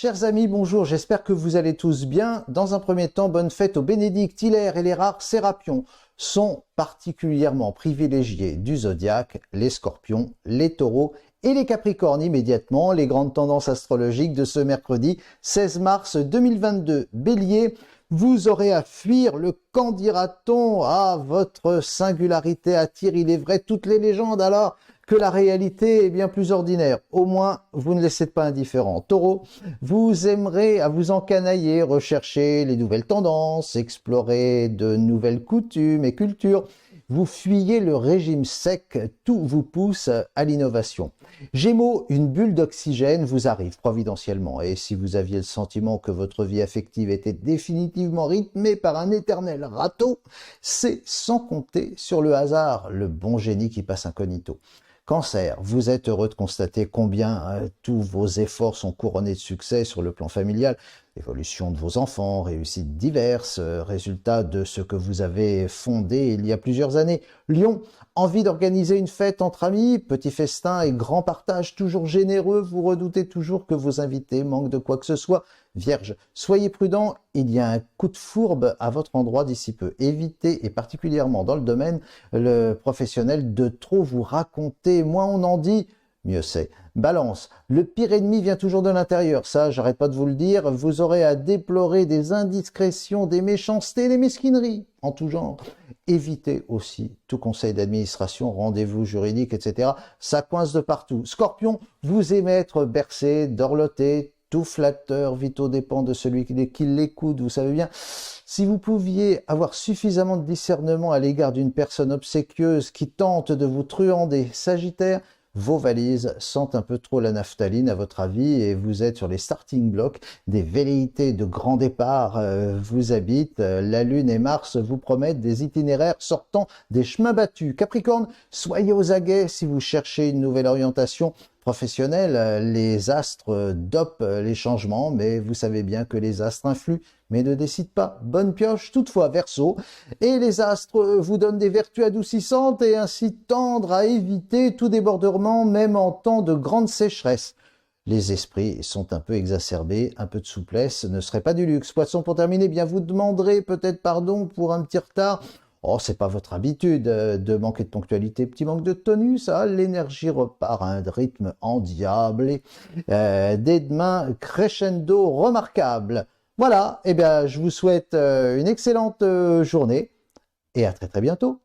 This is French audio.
Chers amis, bonjour, j'espère que vous allez tous bien. Dans un premier temps, bonne fête aux Bénédictes, Hilaire et les rares Sérapions. Sont particulièrement privilégiés du zodiaque les Scorpions, les Taureaux et les Capricornes immédiatement. Les grandes tendances astrologiques de ce mercredi 16 mars 2022. Bélier, vous aurez à fuir le camp, dira-t-on. Ah, votre singularité attire, il est vrai, toutes les légendes alors que la réalité est bien plus ordinaire. Au moins, vous ne laissez pas indifférent. Taureau, vous aimerez à vous encanailler, rechercher les nouvelles tendances, explorer de nouvelles coutumes et cultures. Vous fuyez le régime sec, tout vous pousse à l'innovation. Gémeaux, une bulle d'oxygène vous arrive providentiellement. Et si vous aviez le sentiment que votre vie affective était définitivement rythmée par un éternel râteau, c'est sans compter sur le hasard, le bon génie qui passe incognito. Cancer, vous êtes heureux de constater combien tous vos efforts sont couronnés de succès sur le plan familial. Évolution de vos enfants, réussites diverses, résultats de ce que vous avez fondé il y a plusieurs années. Lion, envie d'organiser une fête entre amis, petit festin et grand partage toujours généreux, vous redoutez toujours que vos invités manquent de quoi que ce soit. Vierge, soyez prudent, il y a un coup de fourbe à votre endroit d'ici peu. Évitez, et particulièrement dans le domaine professionnel, de trop vous raconter. Moins on en dit, mieux c'est. Balance, le pire ennemi vient toujours de l'intérieur. Ça, j'arrête pas de vous le dire. Vous aurez à déplorer des indiscrétions, des méchancetés, des mesquineries en tout genre. Évitez aussi tout conseil d'administration, rendez-vous juridique, etc. Ça coince de partout. Scorpion, vous aimez être bercé, dorloté, tout flatteur, vitaux dépend de celui qui l'écoute, vous savez bien. Si vous pouviez avoir suffisamment de discernement à l'égard d'une personne obséquieuse qui tente de vous truander, Sagittaire, vos valises sentent un peu trop la naphtaline à votre avis et vous êtes sur les starting blocks. Des velléités de grand départ vous habitent. La Lune et Mars vous promettent des itinéraires sortant des chemins battus. Capricorne, soyez aux aguets si vous cherchez une nouvelle orientation professionnelle. Les astres dopent les changements, mais vous savez bien que les astres influent, mais ne décident pas. Bonne pioche, toutefois, Verseau. Et les astres vous donnent des vertus adoucissantes et ainsi tendre à éviter tout débordement, même en temps de grande sécheresse. Les esprits sont un peu exacerbés, un peu de souplesse ne serait pas du luxe. Poisson, pour terminer, bien vous demanderez peut-être pardon pour un petit retard. Oh, c'est pas votre habitude de manquer de ponctualité, petit manque de tonus, hein, l'énergie repart à un rythme endiablé, dès demain, crescendo remarquable. Voilà, eh bien, je vous souhaite une excellente journée et à très très bientôt.